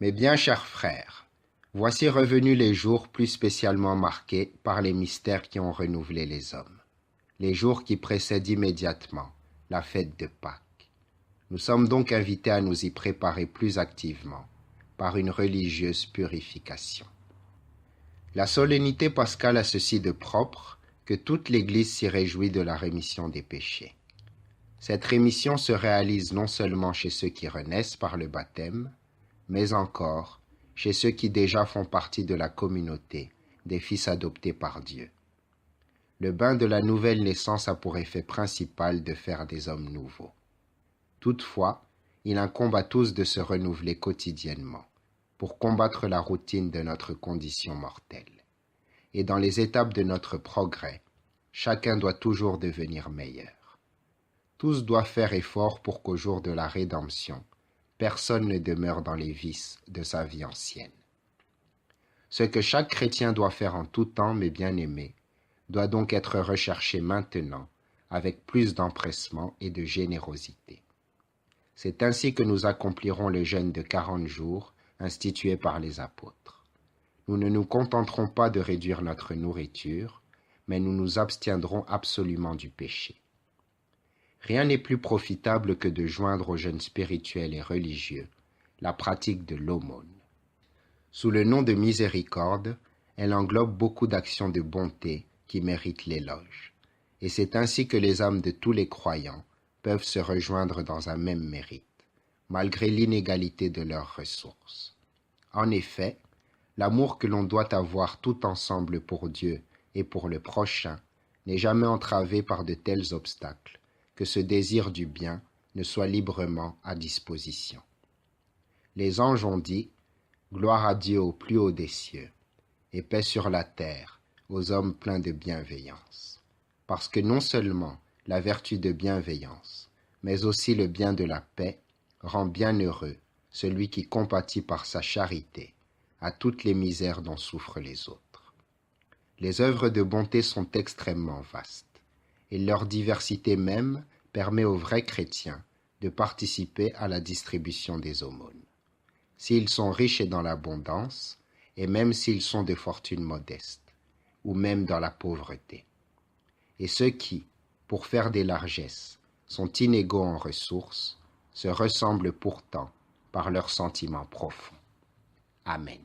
Mes bien chers frères, voici revenus les jours plus spécialement marqués par les mystères qui ont renouvelé les hommes, les jours qui précèdent immédiatement la fête de Pâques. Nous sommes donc invités à nous y préparer plus activement par une religieuse purification. La solennité pascale a ceci de propre que toute l'Église s'y réjouit de la rémission des péchés. Cette rémission se réalise non seulement chez ceux qui renaissent par le baptême, mais encore chez ceux qui déjà font partie de la communauté des fils adoptés par Dieu. Le bain de la nouvelle naissance a pour effet principal de faire des hommes nouveaux. Toutefois, il incombe à tous de se renouveler quotidiennement pour combattre la routine de notre condition mortelle. Et dans les étapes de notre progrès, chacun doit toujours devenir meilleur. Tous doivent faire effort pour qu'au jour de la rédemption, personne ne demeure dans les vices de sa vie ancienne. Ce que chaque chrétien doit faire en tout temps, mes bien-aimés, doit donc être recherché maintenant avec plus d'empressement et de générosité. C'est ainsi que nous accomplirons le jeûne de 40 jours institué par les apôtres. Nous ne nous contenterons pas de réduire notre nourriture, mais nous nous abstiendrons absolument du péché. Rien n'est plus profitable que de joindre au jeûne spirituel et religieux la pratique de l'aumône. Sous le nom de miséricorde, elle englobe beaucoup d'actions de bonté qui méritent l'éloge. Et c'est ainsi que les âmes de tous les croyants peuvent se rejoindre dans un même mérite, malgré l'inégalité de leurs ressources. En effet, l'amour que l'on doit avoir tout ensemble pour Dieu et pour le prochain n'est jamais entravé par de tels obstacles que ce désir du bien ne soit librement à disposition. Les anges ont dit « Gloire à Dieu au plus haut des cieux, et paix sur la terre aux hommes pleins de bienveillance. » Parce que non seulement la vertu de bienveillance, mais aussi le bien de la paix rend bien heureux celui qui compatit par sa charité à toutes les misères dont souffrent les autres. Les œuvres de bonté sont extrêmement vastes, et leur diversité même permet aux vrais chrétiens de participer à la distribution des aumônes. S'ils sont riches et dans l'abondance, et même s'ils sont de fortune modeste, ou même dans la pauvreté. Et ceux qui, pour faire des largesses, sont inégaux en ressources, se ressemblent pourtant par leurs sentiments profonds. Amen.